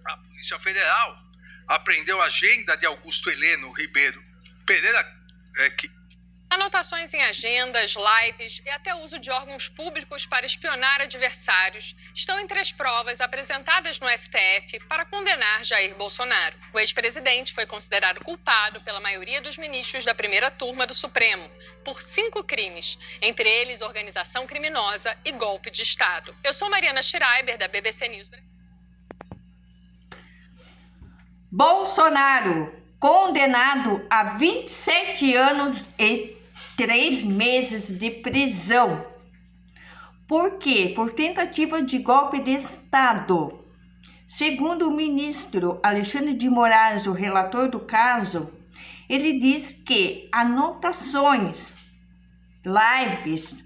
A Polícia Federal apreendeu a agenda de Augusto Heleno Ribeiro Pereira, Anotações em agendas, lives e até uso de órgãos públicos para espionar adversários estão entre as provas apresentadas no STF para condenar Jair Bolsonaro. O ex-presidente foi considerado culpado pela maioria dos ministros da primeira turma do Supremo por 5 crimes, entre eles organização criminosa e golpe de Estado. Eu sou Mariana Schreiber, da BBC News. Bolsonaro, condenado a 27 anos e 3 meses de prisão. Por quê? Por tentativa de golpe de Estado. Segundo o ministro Alexandre de Moraes, o relator do caso, ele diz que anotações, lives,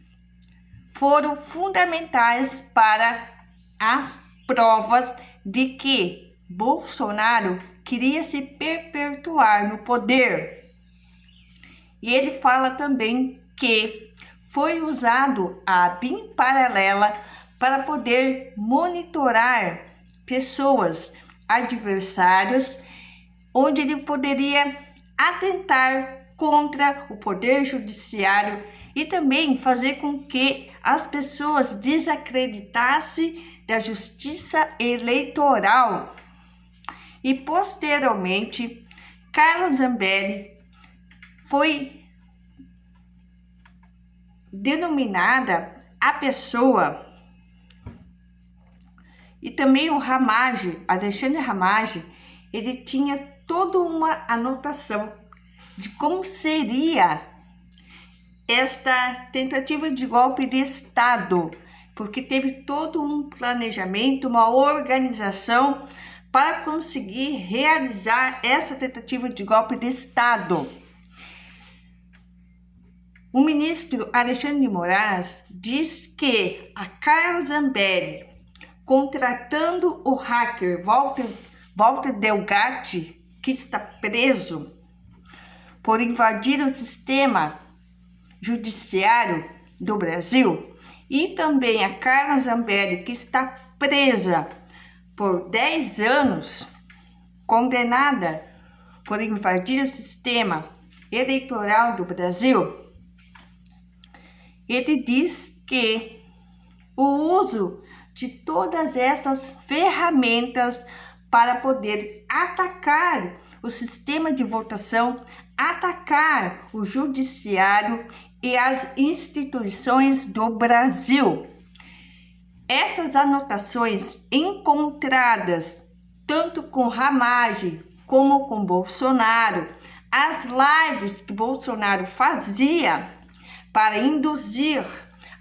foram fundamentais para as provas de que Bolsonaro queria se perpetuar no poder. E ele fala também que foi usado a BIM paralela para poder monitorar pessoas, adversários, onde ele poderia atentar contra o poder judiciário e também fazer com que as pessoas desacreditassem da justiça eleitoral. E posteriormente, Carla Zambelli foi denominada a pessoa, e também o Ramage, Alexandre Ramage, ele tinha toda uma anotação de como seria esta tentativa de golpe de Estado, porque teve todo um planejamento, uma organização para conseguir realizar essa tentativa de golpe de Estado. O ministro Alexandre de Moraes diz que a Carla Zambelli, contratando o hacker Walter Delgatti, que está preso por invadir o sistema judiciário do Brasil, e também a Carla Zambelli, que está presa por 10 anos, condenada por invadir o sistema eleitoral do Brasil, ele diz que o uso de todas essas ferramentas para poder atacar o sistema de votação, atacar o judiciário e as instituições do Brasil. Essas anotações encontradas tanto com Ramage como com Bolsonaro, as lives que Bolsonaro fazia para induzir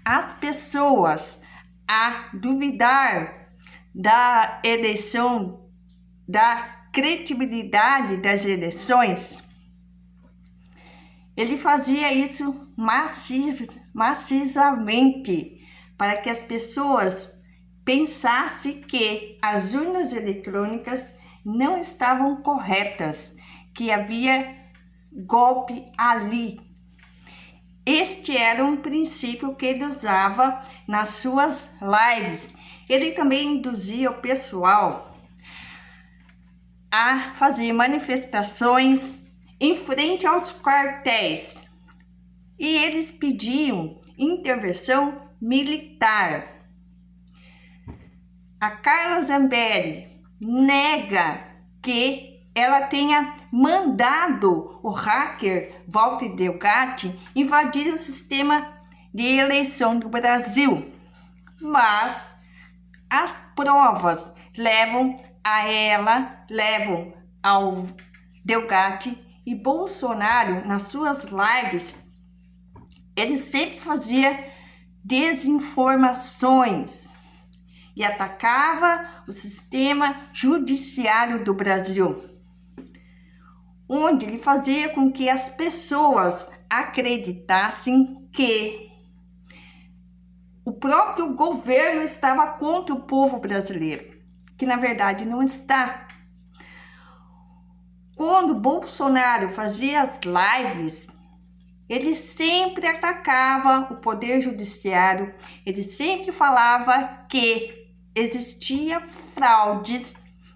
as pessoas a duvidar da eleição, da credibilidade das eleições, ele fazia isso maciçamente para que as pessoas pensassem que as urnas eletrônicas não estavam corretas, que havia golpe ali. Este era um princípio que ele usava nas suas lives. Ele também induzia o pessoal a fazer manifestações em frente aos quartéis. E eles pediam intervenção militar. A Carla Zambelli nega que ela tenha mandado o hacker Walter Delgatti invadir o sistema de eleição do Brasil, mas as provas levam ao Delgatti, e Bolsonaro, nas suas lives, ele sempre fazia desinformações e atacava o sistema judiciário do Brasil, onde ele fazia com que as pessoas acreditassem que o próprio governo estava contra o povo brasileiro, que na verdade não está. Quando Bolsonaro fazia as lives, ele sempre atacava o poder judiciário, ele sempre falava que existia fraudes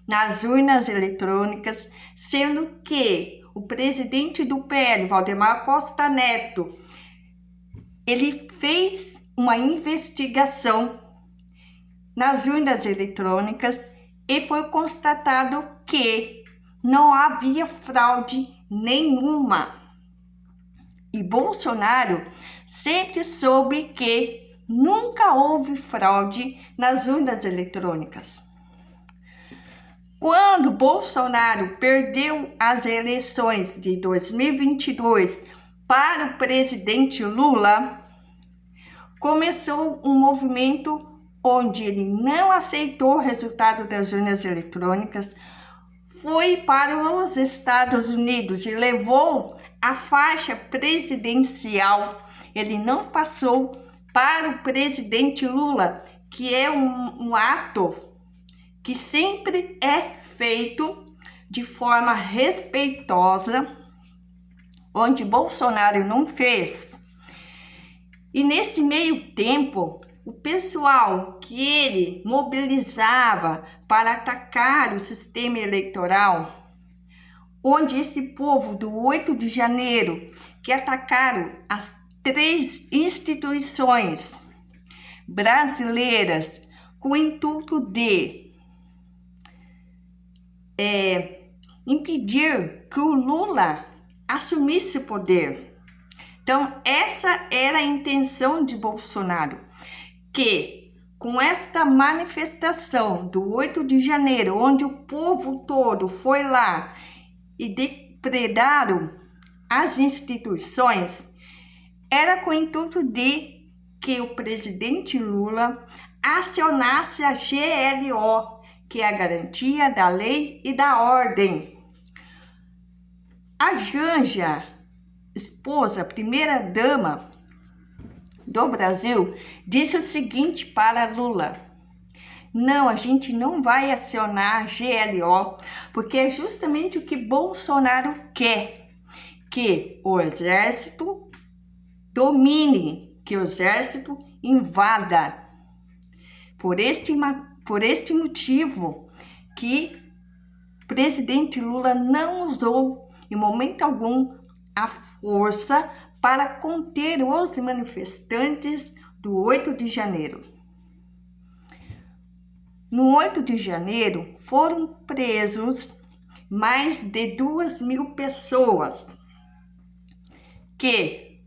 nas urnas eletrônicas, sendo que o presidente do PL, Valdemar Costa Neto, ele fez uma investigação nas urnas eletrônicas e foi constatado que não havia fraude nenhuma. E Bolsonaro sempre soube que nunca houve fraude nas urnas eletrônicas. Quando Bolsonaro perdeu as eleições de 2022 para o presidente Lula, começou um movimento onde ele não aceitou o resultado das urnas eletrônicas, foi para os Estados Unidos e levou a faixa presidencial. Ele não passou para o presidente Lula, que é um ato que sempre é feito de forma respeitosa, onde Bolsonaro não fez. E nesse meio tempo, o pessoal que ele mobilizava para atacar o sistema eleitoral, onde esse povo do 8 de janeiro, que atacaram as 3 instituições brasileiras com o intuito de impedir que o Lula assumisse o poder. Então, essa era a intenção de Bolsonaro, que com esta manifestação do 8 de janeiro, onde o povo todo foi lá e depredaram as instituições, era com o intuito de que o presidente Lula acionasse a GLO, que é a garantia da lei e da ordem. A Janja, esposa, primeira-dama do Brasil, disse o seguinte para Lula: não, a gente não vai acionar a GLO, porque é justamente o que Bolsonaro quer, que o exército domine, que o exército invada. Por este motivo que o presidente Lula não usou em momento algum a força para conter os manifestantes do 8 de janeiro. No 8 de janeiro foram presos mais de 2.000 pessoas que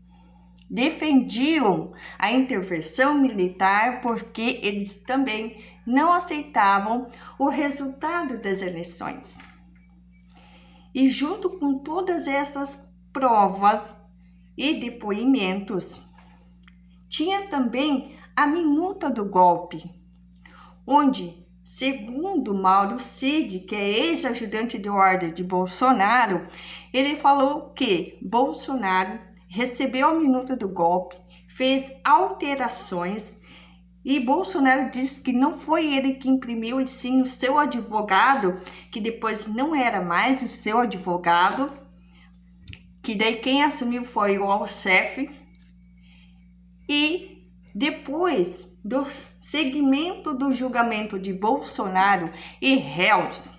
defendiam a intervenção militar, porque eles também não aceitavam o resultado das eleições. E junto com todas essas provas e depoimentos, tinha também a minuta do golpe, onde, segundo Mauro Cid, que é ex-ajudante de ordem de Bolsonaro, ele falou que Bolsonaro recebeu a minuta do golpe, fez alterações, e Bolsonaro disse que não foi ele que imprimiu, e sim o seu advogado, que depois não era mais o seu advogado, que daí quem assumiu foi o Alcef. E depois do segmento do julgamento de Bolsonaro e réus,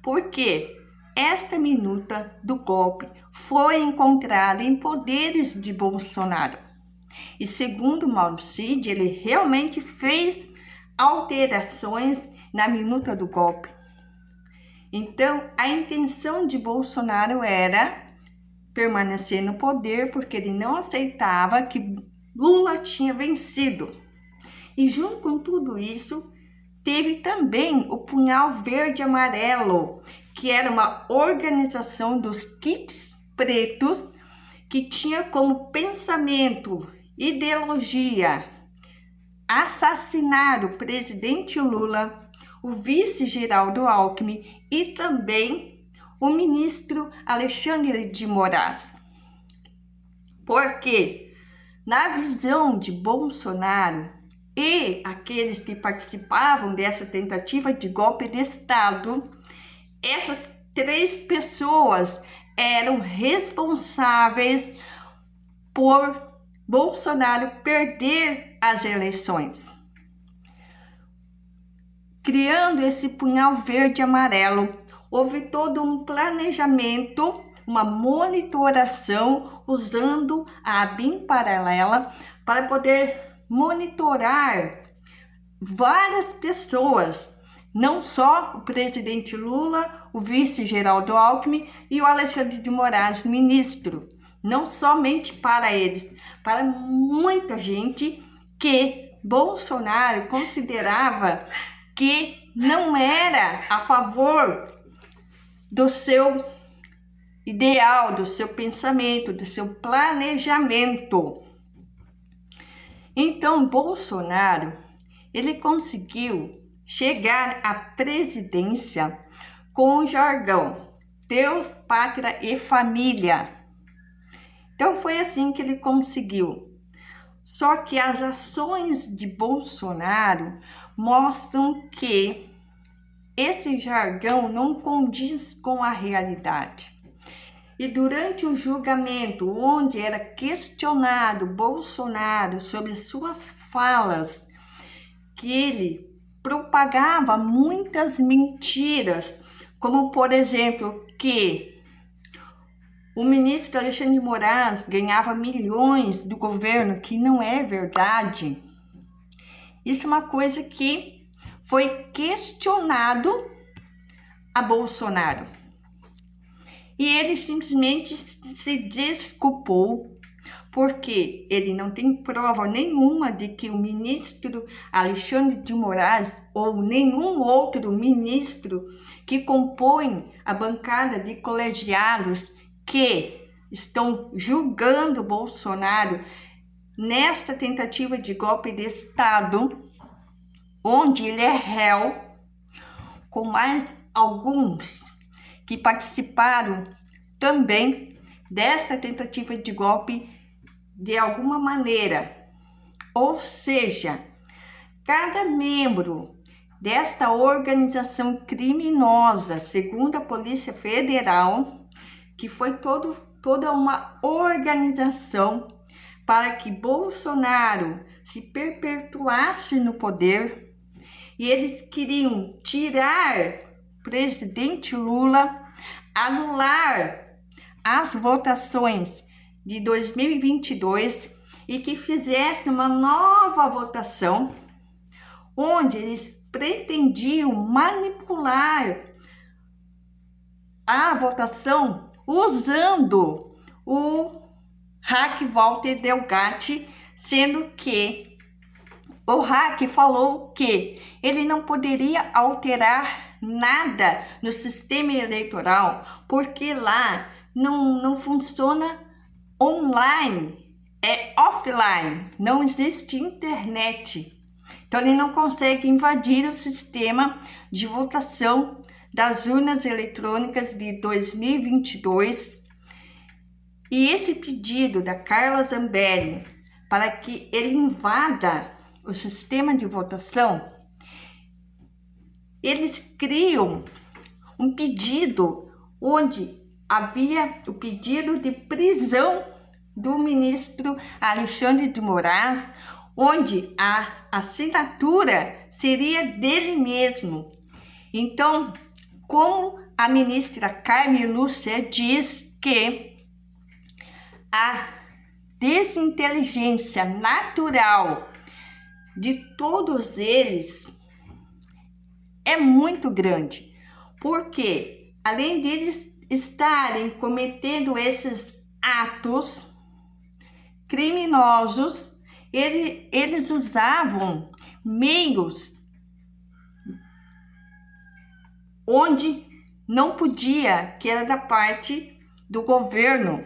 porque esta minuta do golpe foi encontrada em poderes de Bolsonaro. E segundo Mauro Cid, ele realmente fez alterações na minuta do golpe. Então, a intenção de Bolsonaro era permanecer no poder, porque ele não aceitava que Lula tinha vencido. E junto com tudo isso, teve também o Punhal Verde e Amarelo, que era uma organização dos kits pretos que tinha como pensamento, ideologia, assassinar o presidente Lula, o vice Geraldo Alckmin e também o ministro Alexandre de Moraes. Porque, na visão de Bolsonaro e aqueles que participavam dessa tentativa de golpe de Estado, essas 3 pessoas eram responsáveis por Bolsonaro perder as eleições. criando esse punhal verde e amarelo. Houve todo um planejamento, uma monitoração usando a ABIN paralela para poder monitorar várias pessoas, não só o presidente Lula, o vice Geraldo Alckmin e o Alexandre de Moraes, ministro, não somente para eles, para muita gente que Bolsonaro considerava que não era a favor do seu ideal, do seu pensamento, do seu planejamento. Então, Bolsonaro, ele conseguiu chegar à presidência com o jargão Deus, Pátria e Família. Então, foi assim que ele conseguiu. Só que as ações de Bolsonaro mostram que esse jargão não condiz com a realidade. E durante o julgamento, onde era questionado Bolsonaro sobre suas falas, que ele propagava muitas mentiras, como por exemplo, que o ministro Alexandre de Moraes ganhava milhões do governo, que não é verdade. Isso é uma coisa que foi questionado a Bolsonaro. E ele simplesmente se desculpou, porque ele não tem prova nenhuma de que o ministro Alexandre de Moraes ou nenhum outro ministro que compõe a bancada de colegiados que estão julgando Bolsonaro nesta tentativa de golpe de Estado, onde ele é réu, com mais alguns que participaram também desta tentativa de golpe de alguma maneira. Ou seja, cada membro desta organização criminosa, segundo a Polícia Federal, que foi toda uma organização para que Bolsonaro se perpetuasse no poder, e eles queriam tirar o presidente Lula, anular as votações de 2022 e que fizesse uma nova votação, onde eles pretendiam manipular a votação usando o hack Walter Delgatti, sendo que o hack falou que ele não poderia alterar nada no sistema eleitoral, porque lá não funciona online, é offline, não existe internet. Então ele não consegue invadir o sistema de votação das urnas eletrônicas de 2022. E esse pedido da Carla Zambelli para que ele invada o sistema de votação, eles criam um pedido onde havia o pedido de prisão do ministro Alexandre de Moraes, onde a assinatura seria dele mesmo. Então, como a ministra Carmen Lúcia diz que a desinteligência natural de todos eles é muito grande, porque além deles estarem cometendo esses atos criminosos, eles usavam meios onde não podia, que era da parte do governo,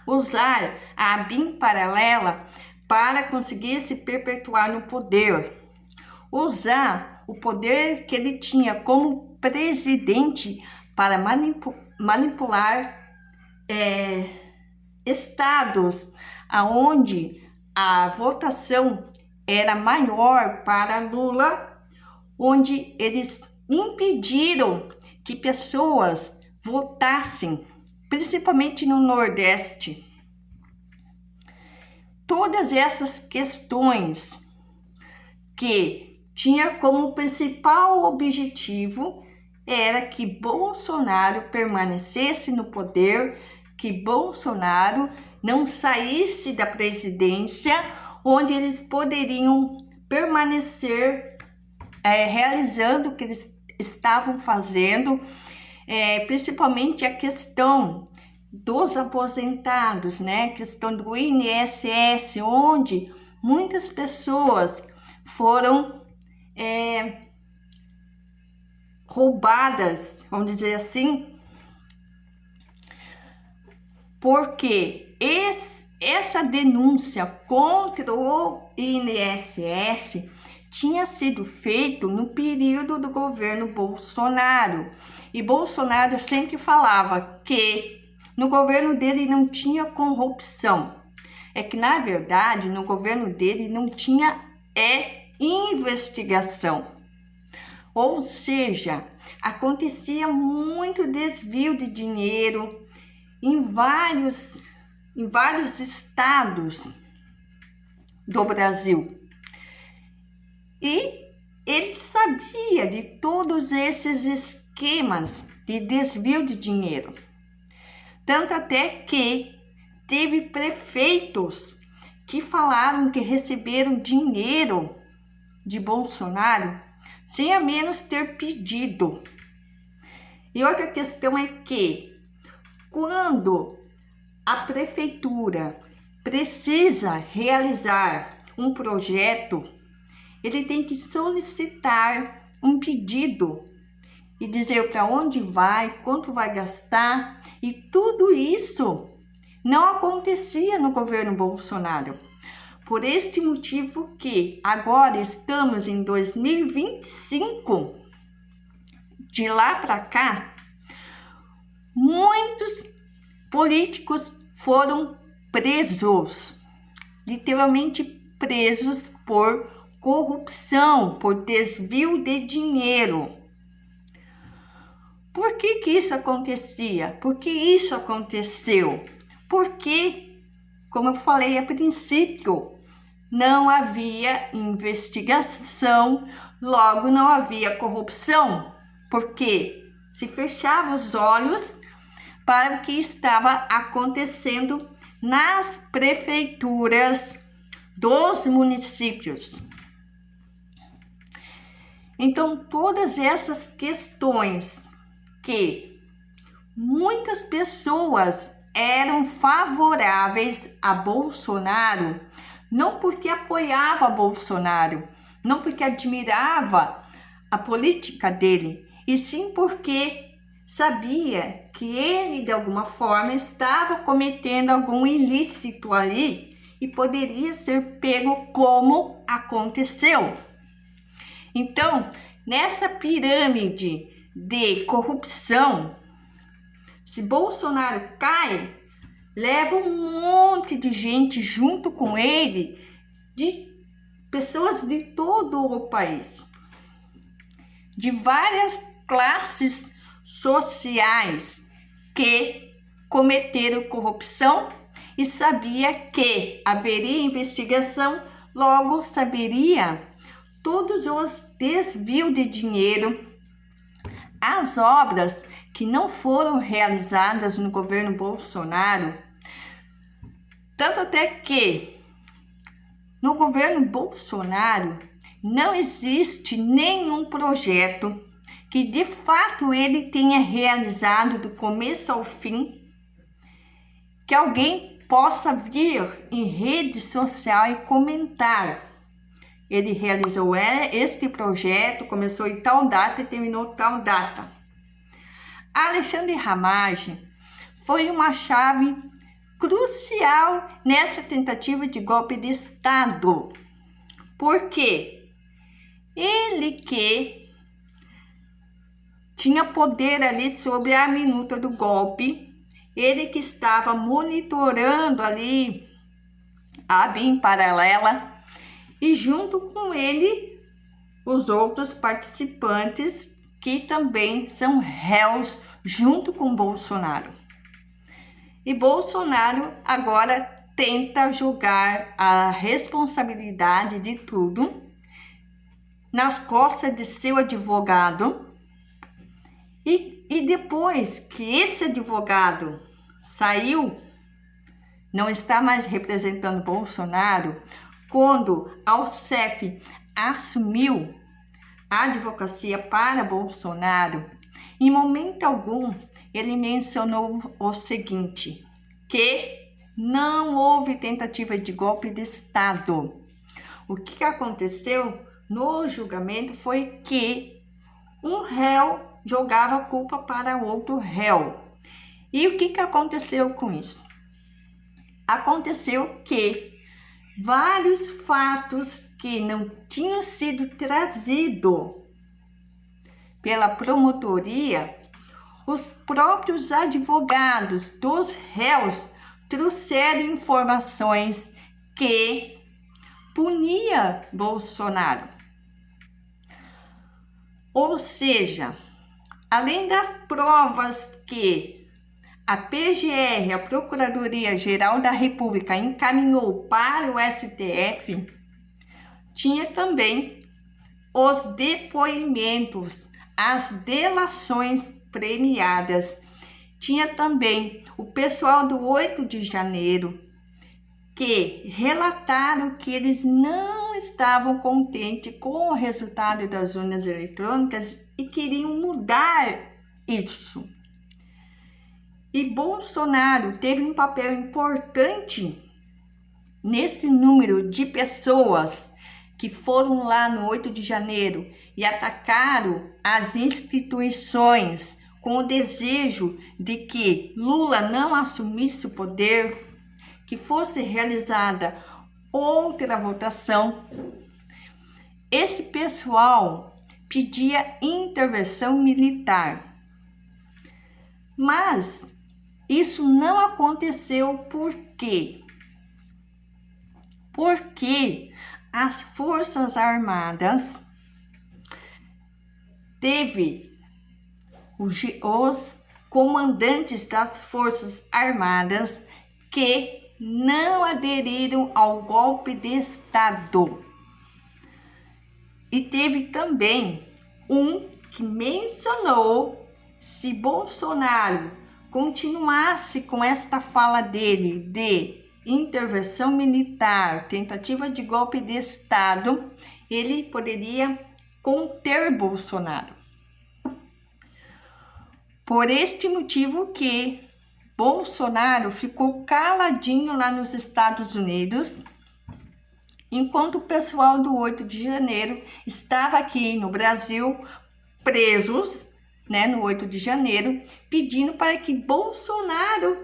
usar a ABIN paralela para conseguir se perpetuar no poder, usar o poder que ele tinha como presidente para manipular estados aonde a votação era maior para Lula, onde eles impediram que pessoas votassem, principalmente no Nordeste. Todas essas questões que tinha como principal objetivo era que Bolsonaro permanecesse no poder, que Bolsonaro não saísse da presidência, onde eles poderiam permanecer realizando o que eles estavam fazendo, principalmente a questão dos aposentados, né? Questão do INSS, onde muitas pessoas foram roubadas, vamos dizer assim, porque essa denúncia contra o INSS tinha sido feito no período do governo Bolsonaro, e Bolsonaro sempre falava que no governo dele não tinha corrupção. É que, na verdade, no governo dele não tinha investigação. Ou seja, acontecia muito desvio de dinheiro em vários estados do Brasil. E ele sabia de todos esses esquemas de desvio de dinheiro. Tanto até que teve prefeitos que falaram que receberam dinheiro de Bolsonaro sem a menos ter pedido. E outra questão é que, quando a prefeitura precisa realizar um projeto, ele tem que solicitar um pedido e dizer para onde vai, quanto vai gastar, e tudo isso não acontecia no governo Bolsonaro. Por este motivo que agora estamos em 2025, de lá para cá, muitos políticos foram presos, literalmente presos por corrupção, por desvio de dinheiro. Por que isso acontecia? Por que isso aconteceu? Porque, como eu falei a princípio, não havia investigação, logo não havia corrupção, porque se fechava os olhos para o que estava acontecendo nas prefeituras dos municípios. Então, todas essas questões que muitas pessoas eram favoráveis a Bolsonaro, não porque apoiava Bolsonaro, não porque admirava a política dele, e sim porque sabia que ele, de alguma forma, estava cometendo algum ilícito ali e poderia ser pego, como aconteceu. Então, nessa pirâmide de corrupção, se Bolsonaro cai, leva um monte de gente junto com ele, de pessoas de todo o país, de várias classes sociais que cometeram corrupção e sabia que haveria investigação, logo saberia todos os desvios de dinheiro, as obras que não foram realizadas no governo Bolsonaro. Tanto até que no governo Bolsonaro não existe nenhum projeto que de fato ele tenha realizado do começo ao fim, que alguém possa vir em rede social e comentar: ele realizou este projeto, começou em tal data e terminou tal data. Alexandre Ramagem foi uma chave crucial nessa tentativa de golpe de Estado. Por quê? Ele que tinha poder ali sobre a minuta do golpe, ele que estava monitorando ali a BIM paralela, e junto com ele os outros participantes que também são réus junto com Bolsonaro. E Bolsonaro agora tenta jogar a responsabilidade de tudo nas costas de seu advogado. E depois que esse advogado saiu, não está mais representando Bolsonaro, quando Alcef assumiu a advocacia para Bolsonaro, em momento algum ele mencionou o seguinte, que não houve tentativa de golpe de Estado. O que aconteceu no julgamento foi que um réu jogava a culpa para outro réu. E o que aconteceu com isso? Aconteceu que vários fatos que não tinham sido trazidos pela promotoria, os próprios advogados dos réus trouxeram informações que punia Bolsonaro. Ou seja, além das provas que a PGR, a Procuradoria-Geral da República, encaminhou para o STF, tinha também os depoimentos, as delações premiadas. Tinha também o pessoal do 8 de janeiro, que relataram que eles não estavam contentes com o resultado das urnas eletrônicas e queriam mudar isso. E Bolsonaro teve um papel importante nesse número de pessoas que foram lá no 8 de janeiro e atacaram as instituições com o desejo de que Lula não assumisse o poder, que fosse realizada outra votação. Esse pessoal pedia intervenção militar, mas isso não aconteceu. Por quê? Porque as Forças Armadas teve os comandantes das Forças Armadas que não aderiram ao golpe de Estado. E teve também um que mencionou, se Bolsonaro continuasse com esta fala dele de intervenção militar, tentativa de golpe de Estado, ele poderia conter Bolsonaro. Por este motivo que Bolsonaro ficou caladinho lá nos Estados Unidos, enquanto o pessoal do 8 de janeiro estava aqui no Brasil presos, no 8 de janeiro, pedindo para que Bolsonaro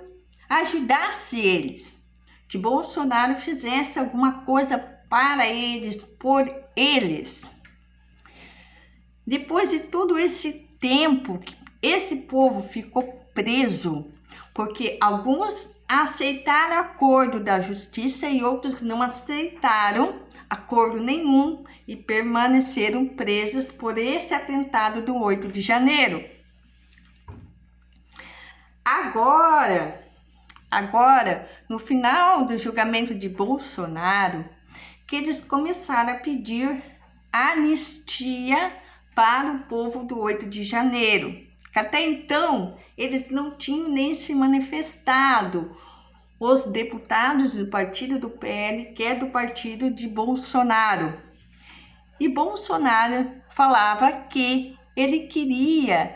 ajudasse eles, que Bolsonaro fizesse alguma coisa para eles, por eles. Depois de todo esse tempo, esse povo ficou preso, porque alguns aceitaram acordo da justiça e outros não aceitaram acordo nenhum e permaneceram presos por esse atentado do 8 de janeiro. Agora, no final do julgamento de Bolsonaro, que eles começaram a pedir anistia para o povo do 8 de janeiro, que até então eles não tinham nem se manifestado. Os deputados do partido do PL, que é do partido de Bolsonaro. E Bolsonaro falava que ele queria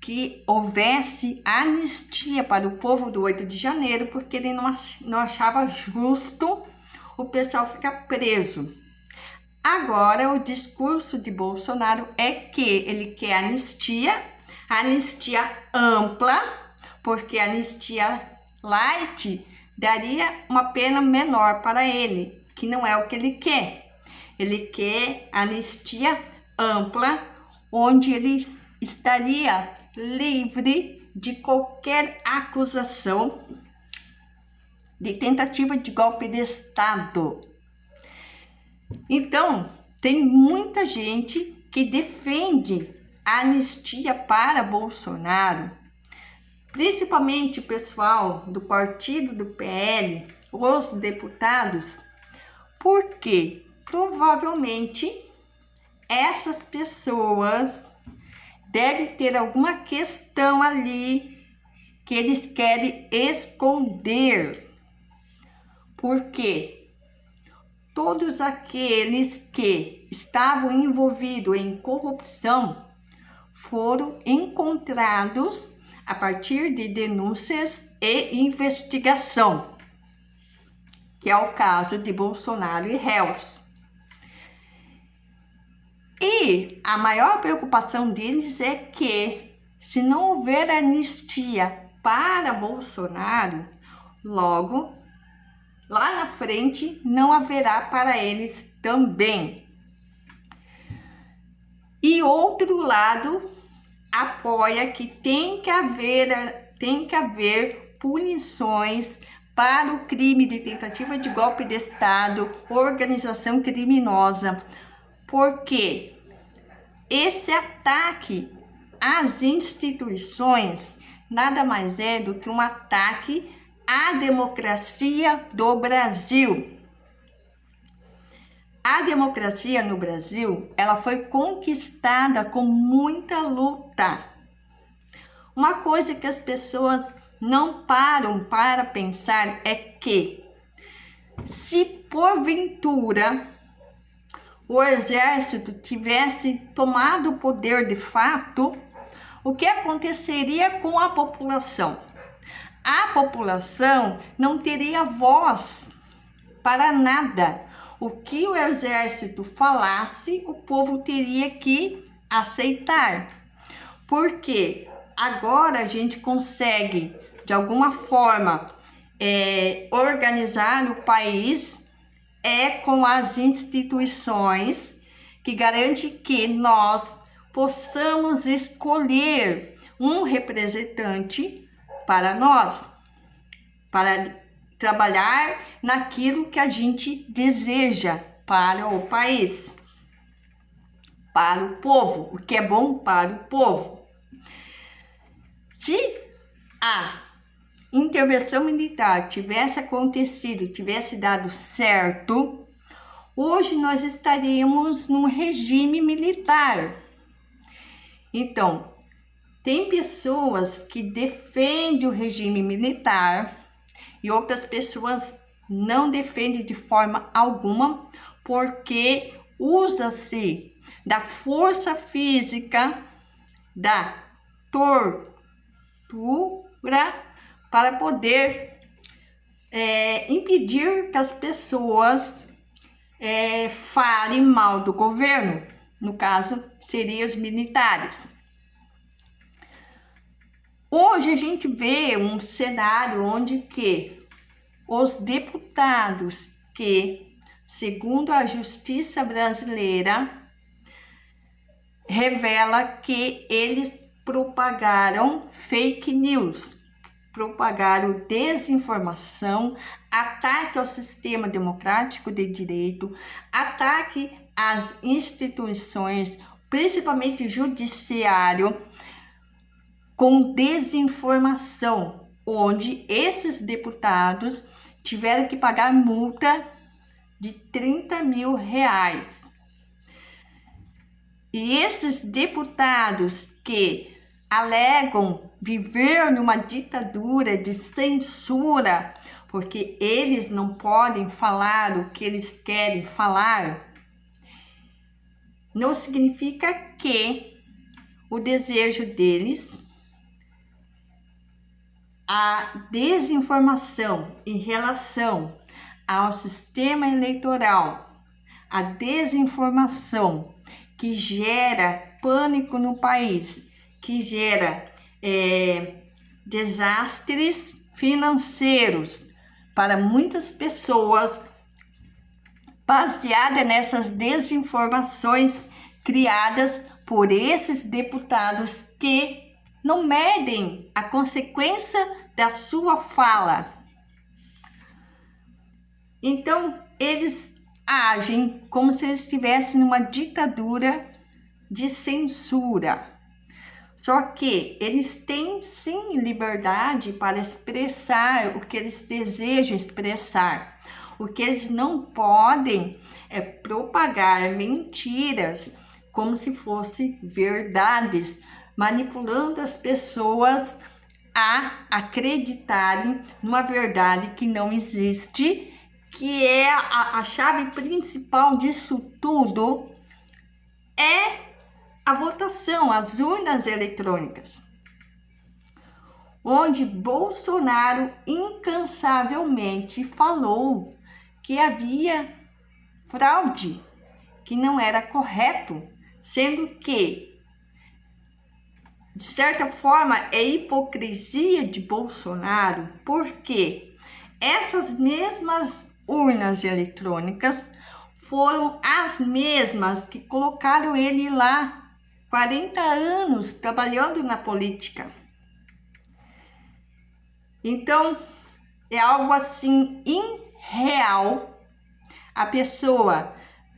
que houvesse anistia para o povo do 8 de janeiro, porque ele não achava justo o pessoal ficar preso. Agora, o discurso de Bolsonaro é que ele quer anistia ampla, porque a anistia light daria uma pena menor para ele, que não é o que ele quer. Ele quer anistia ampla, onde ele estaria livre de qualquer acusação de tentativa de golpe de Estado. Então, tem muita gente que defende a anistia para Bolsonaro, principalmente o pessoal do partido do PL, os deputados, porque provavelmente essas pessoas devem ter alguma questão ali que eles querem esconder. Porque todos aqueles que estavam envolvidos em corrupção foram encontrados a partir de denúncias e investigação, que é o caso de Bolsonaro e réus. E a maior preocupação deles é que, se não houver anistia para Bolsonaro, logo, lá na frente, não haverá para eles também. E outro lado apoia que tem que haver punições para o crime de tentativa de golpe de Estado, organização criminosa, porque esse ataque às instituições nada mais é do que um ataque à democracia do Brasil. A democracia no Brasil, ela foi conquistada com muita luta. Uma coisa que as pessoas não param para pensar é que, se porventura o exército tivesse tomado o poder de fato, o que aconteceria com a população? A população não teria voz para nada. O que o exército falasse, o povo teria que aceitar. Porque agora a gente consegue, de alguma forma, organizar o país com as instituições que garante que nós possamos escolher um representante para nós, para trabalhar naquilo que a gente deseja para o país, para o povo, o que é bom para o povo. Se a intervenção militar tivesse acontecido, tivesse dado certo, hoje nós estaríamos num regime militar. Então, tem pessoas que defendem o regime militar e outras pessoas não defendem de forma alguma, porque usa-se da força física, da tortura, para poder impedir que as pessoas falem mal do governo. No caso, seriam os militares. Hoje a gente vê um cenário onde que os deputados que, segundo a justiça brasileira, revela que eles propagaram fake news, propagaram desinformação, ataque ao sistema democrático de direito, ataque às instituições, principalmente o judiciário, com desinformação, onde esses deputados tiveram que pagar multa de R$30 mil. E esses deputados que alegam viver numa ditadura de censura, porque eles não podem falar o que eles querem falar, não significa que o desejo deles, a desinformação em relação ao sistema eleitoral, a desinformação que gera pânico no país, que gera desastres financeiros para muitas pessoas, baseada nessas desinformações criadas por esses deputados que não medem a consequência da sua fala. Então, eles agem como se eles estivessem numa ditadura de censura. Só que eles têm sim liberdade para expressar o que eles desejam expressar. O que eles não podem é propagar mentiras como se fosse verdades, manipulando as pessoas a acreditarem numa verdade que não existe, que é a chave principal disso tudo, é a votação, as urnas eletrônicas, onde Bolsonaro incansavelmente falou que havia fraude, que não era correto, sendo que, de certa forma, é hipocrisia de Bolsonaro, porque essas mesmas urnas eletrônicas foram as mesmas que colocaram ele lá 40 anos trabalhando na política. Então, é algo assim irreal. A pessoa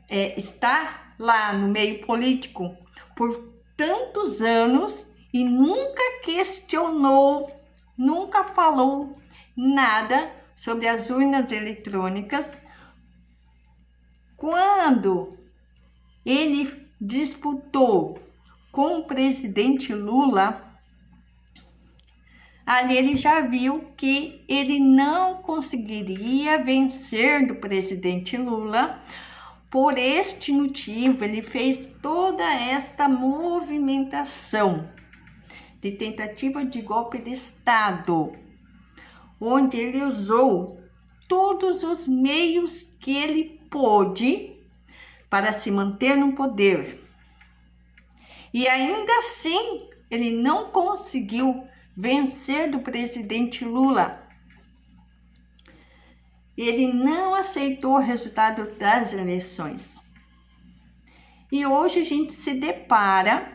está lá no meio político por tantos anos e nunca questionou, nunca falou nada sobre as urnas eletrônicas. Quando ele disputou com o presidente Lula, ali ele já viu que ele não conseguiria vencer do presidente Lula. Por este motivo, ele fez toda esta movimentação de tentativa de golpe de Estado, onde ele usou todos os meios que ele pôde para se manter no poder. E ainda assim, ele não conseguiu vencer do presidente Lula. Ele não aceitou o resultado das eleições. E hoje a gente se depara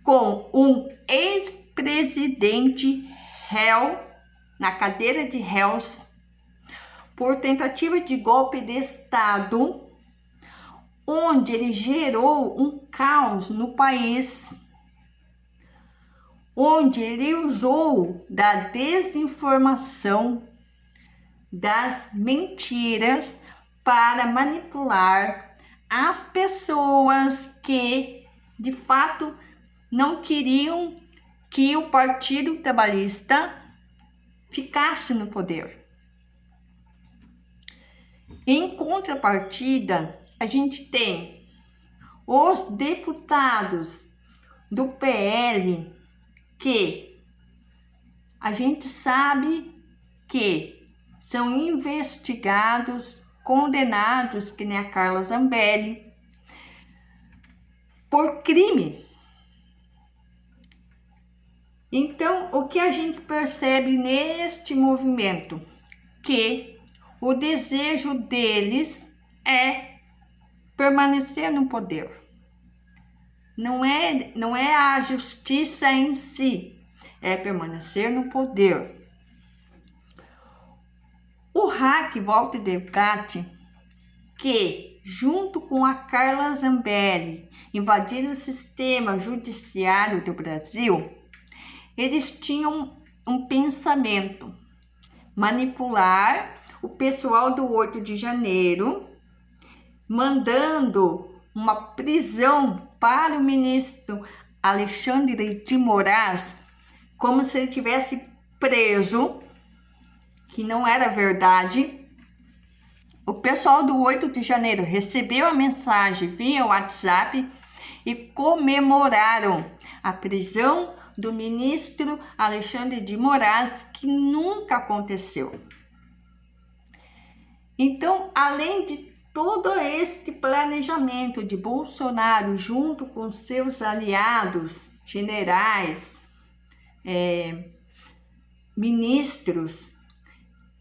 com um ex-presidente réu na cadeira de réus por tentativa de golpe de Estado, onde ele gerou um caos no país, onde ele usou da desinformação, das mentiras para manipular as pessoas que, de fato, não queriam que o Partido Trabalhista ficasse no poder. Em contrapartida, a gente tem os deputados do PL que a gente sabe que são investigados, condenados, que nem a Carla Zambelli, por crime. Então, o que a gente percebe neste movimento? Que o desejo deles é permanecer no poder. Não é a justiça em si, é permanecer no poder. O hack Walter Delgatti, que junto com a Carla Zambelli invadiram o sistema judiciário do Brasil, eles tinham um pensamento: manipular o pessoal do 8 de janeiro, mandando uma prisão para o ministro Alexandre de Moraes, como se ele tivesse preso, que não era verdade. O pessoal do 8 de janeiro recebeu a mensagem via WhatsApp e comemoraram a prisão do ministro Alexandre de Moraes, que nunca aconteceu. Então, além de todo este planejamento de Bolsonaro, junto com seus aliados, generais, ministros,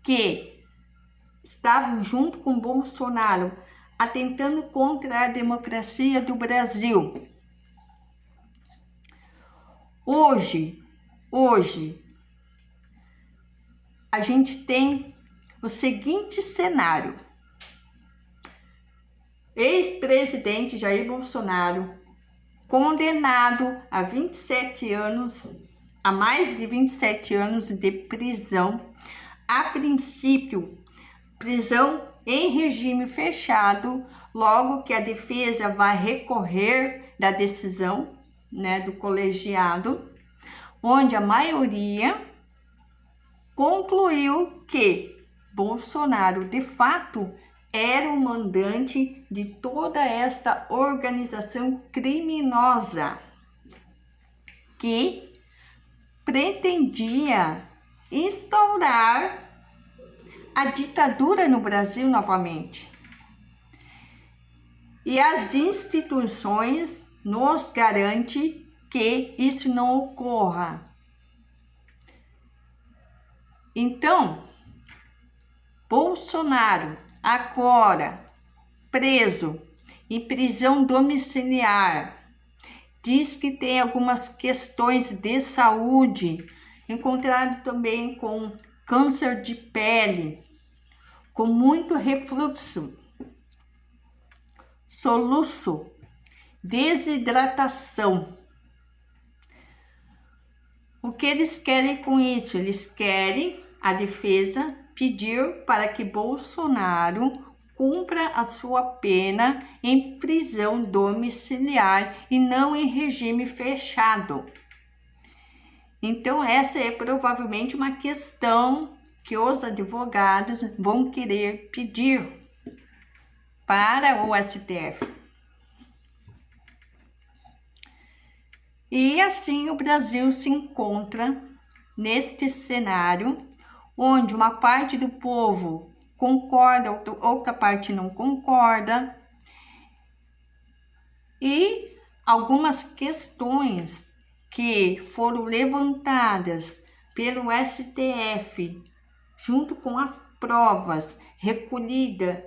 que estavam junto com Bolsonaro, atentando contra a democracia do Brasil. Hoje, a gente tem o seguinte cenário: ex-presidente Jair Bolsonaro, condenado a 27 anos, a mais de 27 anos de prisão, a princípio, prisão em regime fechado, logo que a defesa vai recorrer da decisão, né, do colegiado, onde a maioria concluiu que Bolsonaro, de fato, era o mandante de toda esta organização criminosa que pretendia instaurar a ditadura no Brasil novamente. E as instituições nos garantem que isso não ocorra. Então, Bolsonaro, agora preso em prisão domiciliar, diz que tem algumas questões de saúde, encontrado também com câncer de pele, com muito refluxo, soluço, desidratação. O que eles querem com isso? Eles querem, a defesa, pedir para que Bolsonaro cumpra a sua pena em prisão domiciliar e não em regime fechado. Então, essa é provavelmente uma questão que os advogados vão querer pedir para o STF. E assim o Brasil se encontra neste cenário onde uma parte do povo concorda, outra parte não concorda, e algumas questões que foram levantadas pelo STF, junto com as provas recolhidas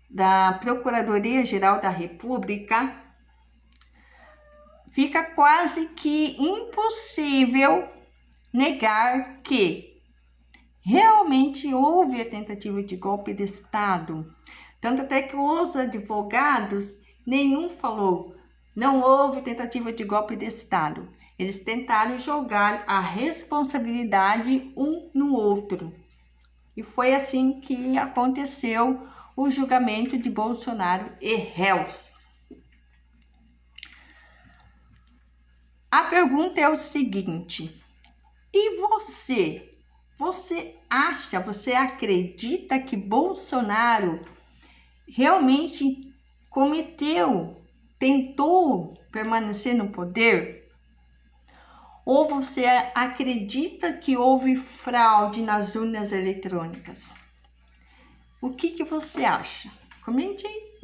da Procuradoria-Geral da República, fica quase que impossível negar que realmente houve a tentativa de golpe de Estado. Tanto até que os advogados, nenhum falou, não houve tentativa de golpe de Estado. Eles tentaram jogar a responsabilidade um no outro. E foi assim que aconteceu o julgamento de Bolsonaro e réus. A pergunta é o seguinte: e você? Você acha, você acredita que Bolsonaro realmente tentou permanecer no poder? Ou você acredita que houve fraude nas urnas eletrônicas? O que você acha? Comente aí.